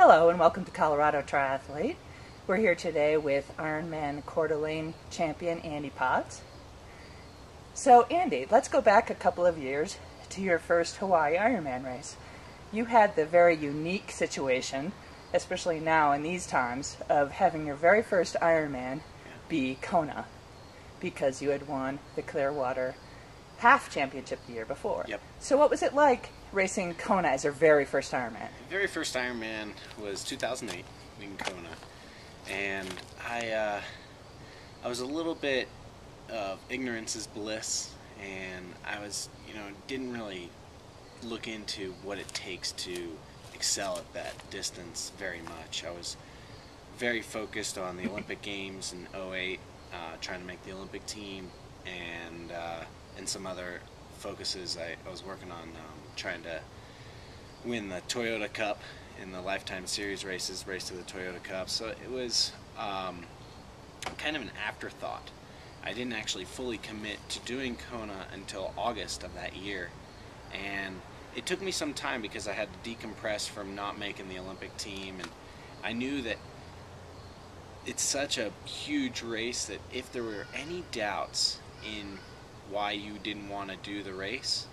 Hello and welcome to Colorado Triathlete. We're here today with Ironman Coeur champion Andy Potts. So Andy, let's go back a couple of years to your first Hawaii Ironman race. You had the very unique situation, especially now in these times, of having your very first Ironman be Kona, because you had won the Clearwater Half Championship the year before. Yep. So what was it like racing Kona as your very first Ironman? The very first Ironman was 2008 in Kona, and I was a little bit of ignorance is bliss, and I was, didn't really look into what it takes to excel at that distance very much. I was very focused on the Olympic Games in '08, trying to make the Olympic team, and some other focuses. I was working on trying to win the Toyota Cup in the Lifetime Series races, race to the Toyota Cup. So it was kind of an afterthought. I didn't actually fully commit to doing Kona until August of that year, and it took me some time because I had to decompress from not making the Olympic team, and I knew that it's such a huge race that if there were any doubts in why you didn't want to do the race,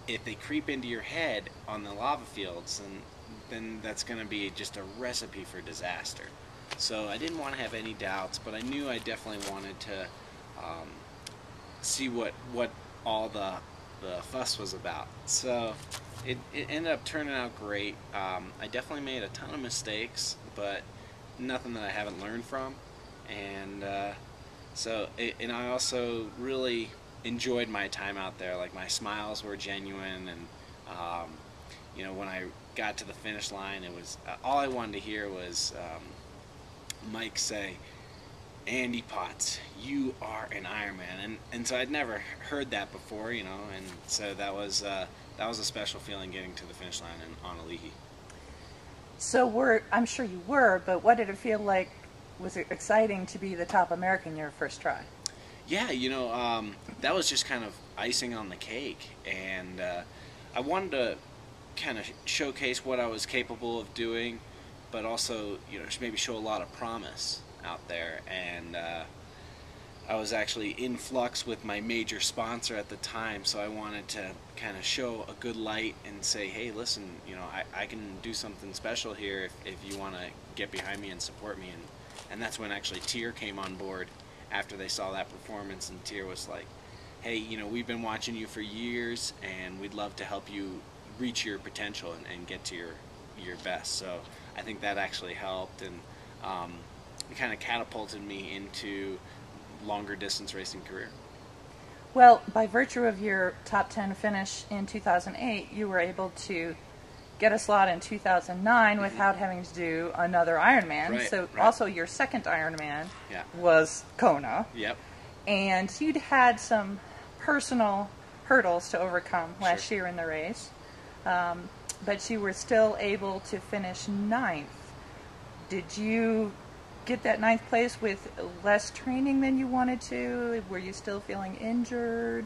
if they creep into your head on the lava fields, then that's going to be just a recipe for disaster. So I didn't want to have any doubts, but I knew I definitely wanted to see what all the fuss was about. So it ended up turning out great. I definitely made a ton of mistakes, but nothing that I haven't learned from, and and I also really enjoyed my time out there. Like, my smiles were genuine, and when I got to the finish line, it was all I wanted to hear was Mike say, "Andy Potts, you are an Ironman," and so I'd never heard that before, and so that was a special feeling getting to the finish line in Honolulu. So I'm sure you were, but what did it feel like? Was it exciting to be the top American your first try? Yeah, that was just kind of icing on the cake, and I wanted to kind of showcase what I was capable of doing, but also, maybe show a lot of promise out there. And I was actually in flux with my major sponsor at the time, so I wanted to kind of show a good light and say, hey, listen, I can do something special here if you want to get behind me and support me. And that's when actually Tier came on board after they saw that performance, and Tier was like, hey, we've been watching you for years, and we'd love to help you reach your potential and get to your best. So I think that actually helped, and it kind of catapulted me into longer distance racing career. Well, by virtue of your top 10 finish in 2008, you were able to get a slot in 2009 without having to do another Ironman. Right. Also your second Ironman Yeah. was Kona. Yep. And you'd had some personal hurdles to overcome last Sure. year in the race, but you were still able to finish ninth. Did you get that ninth place with less training than you wanted to? Were you still feeling injured?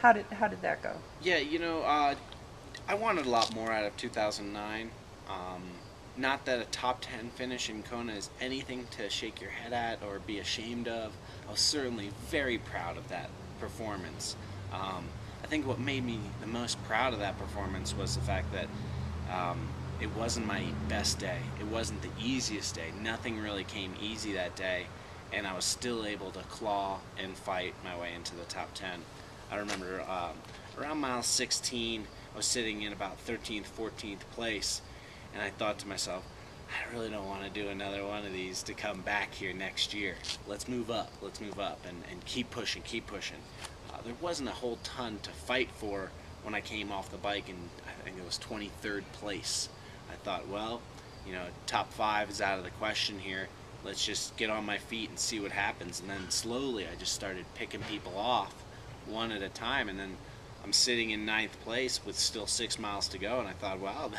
How did that go? Yeah, I wanted a lot more out of 2009. Not that a top 10 finish in Kona is anything to shake your head at or be ashamed of. I was certainly very proud of that performance. I think what made me the most proud of that performance was the fact that it wasn't my best day. It wasn't the easiest day. Nothing really came easy that day, and I was still able to claw and fight my way into the top 10. I remember around mile 16, I was sitting in about 13th, 14th place, and I thought to myself, I really don't want to do another one of these to come back here next year. Let's move up, and keep pushing, keep pushing. There wasn't a whole ton to fight for when I came off the bike, and I think it was 23rd place. I thought, well, top 5 is out of the question here. Let's just get on my feet and see what happens. And then slowly I just started picking people off one at a time, and then I'm sitting in 9th place with still 6 miles to go, and I thought, wow,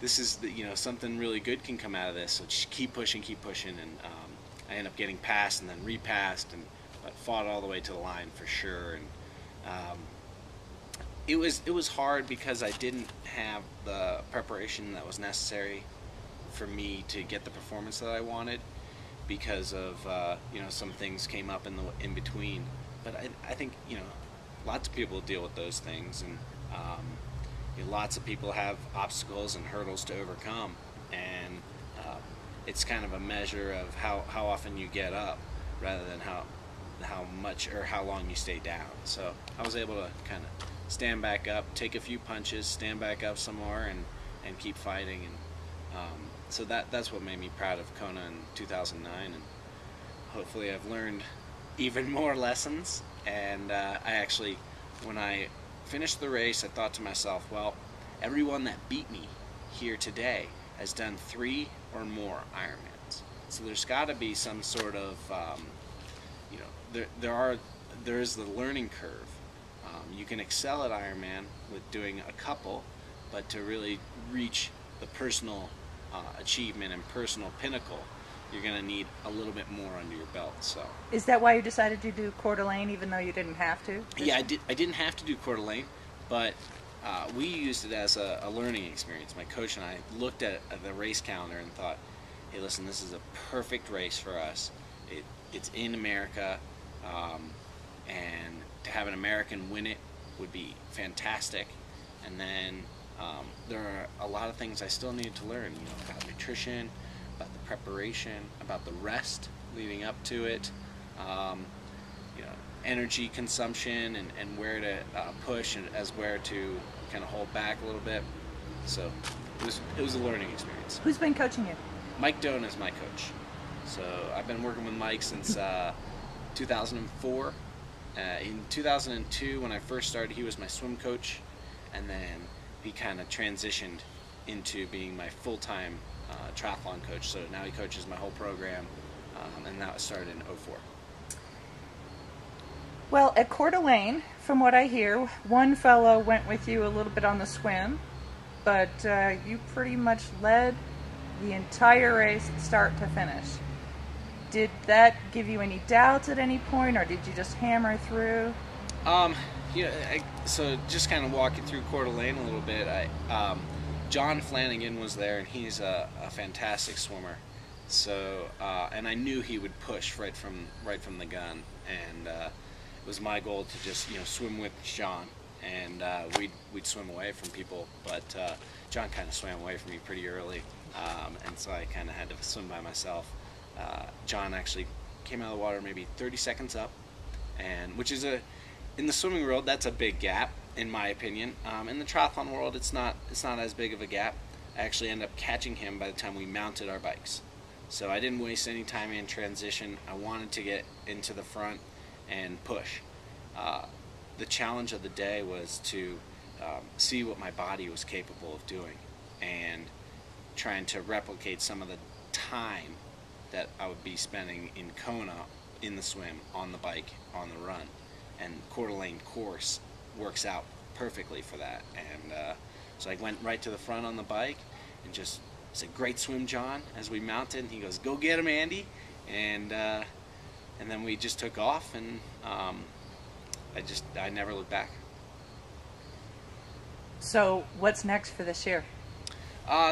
this is something really good can come out of this. So just keep pushing, and I ended up getting passed and then repassed, but fought all the way to the line for sure. And it was hard because I didn't have the preparation that was necessary for me to get the performance that I wanted because of some things came up in between. But I think lots of people deal with those things, and lots of people have obstacles and hurdles to overcome, and it's kind of a measure of how often you get up rather than how much or how long you stay down. So I was able to kind of stand back up, take a few punches, stand back up some more, and keep fighting. And so that's what made me proud of Kona in 2009. And hopefully I've learned even more lessons. And I actually, when I finished the race, I thought to myself, well, everyone that beat me here today has done 3 or more Ironmans. So there's got to be some sort of, there's the learning curve. You can excel at Ironman with doing a couple, but to really reach the personal achievement and personal pinnacle, you're going to need a little bit more under your belt. So is that why you decided to do Coeur d'Alene even though you didn't have to? Yeah, I didn't have to do Coeur d'Alene, but we used it as a learning experience. My coach and I looked at the race calendar and thought, hey, listen, this is a perfect race for us. It's in America, and to have an American win it would be fantastic. And then there are a lot of things I still needed to learn, about nutrition, about the preparation, about the rest leading up to it, energy consumption, and where to push and as where to kind of hold back a little bit. So it was a learning experience. Who's been coaching you? Mike Doan is my coach. So I've been working with Mike since 2004. In 2002, when I first started, he was my swim coach, and then he kind of transitioned into being my full-time triathlon coach. So now he coaches my whole program, and that started in 2004. Well, at Coeur d'Alene, from what I hear, one fellow went with you a little bit on the swim, but you pretty much led the entire race start to finish. Did that give you any doubts at any point, or did you just hammer through? So just kind of walking through Coeur d'Alene a little bit, John Flanagan was there, and he's a fantastic swimmer. So and I knew he would push right from the gun, and it was my goal to just swim with John, and we'd swim away from people, but John kind of swam away from me pretty early, and so I kind of had to swim by myself. John actually came out of the water maybe 30 seconds up, and which is in the swimming world, that's a big gap in my opinion. In the triathlon world, it's not as big of a gap. I actually ended up catching him by the time we mounted our bikes, so I didn't waste any time in transition. I wanted to get into the front and push. The challenge of the day was to see what my body was capable of doing, and trying to replicate some of the time that I would be spending in Kona, in the swim, on the bike, on the run. And Coeur d'Alene course works out perfectly for that. And so I went right to the front on the bike and just said, "Great swim, John," as we mounted. And he goes, "Go get him, Andy." And then we just took off, and I never looked back. So what's next for this year?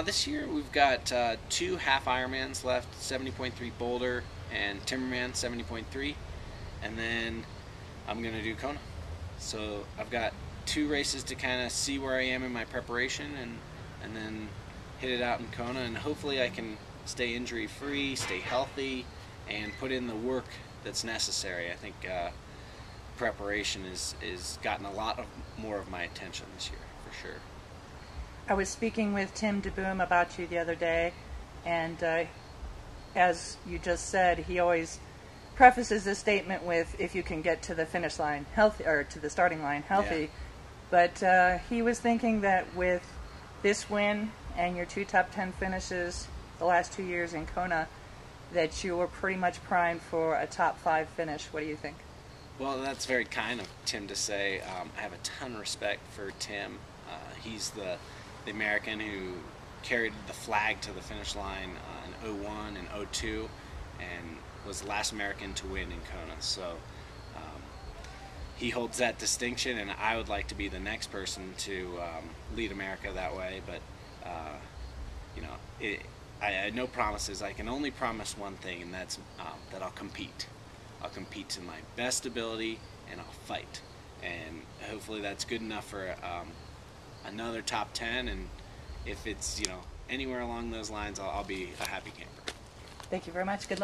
This year we've got 2 half Ironmans left, 70.3 Boulder and Timberman 70.3, and then I'm going to do Kona. So I've got 2 races to kind of see where I am in my preparation, and then hit it out in Kona, and hopefully I can stay injury free, stay healthy, and put in the work that's necessary. I think preparation is gotten a lot more of my attention this year, for sure. I was speaking with Tim DeBoom about you the other day, and as you just said, he always prefaces this statement with, "If you can get to the finish line healthy, or to the starting line healthy." Yeah. But he was thinking that with this win and your 2 top 10 finishes the last 2 years in Kona, that you were pretty much primed for a top 5 finish. What do you think? Well, that's very kind of Tim to say. I have a ton of respect for Tim. He's the American who carried the flag to the finish line in 2001 and 2002, and was the last American to win in Kona. So he holds that distinction, and I would like to be the next person to lead America that way. But you know, I had no promises. I can only promise one thing, and that's that I'll compete. I'll compete to my best ability, and I'll fight. And hopefully that's good enough for another top 10. And if it's, you know, anywhere along those lines, I'll be a happy camper. Thank you very much. Good luck.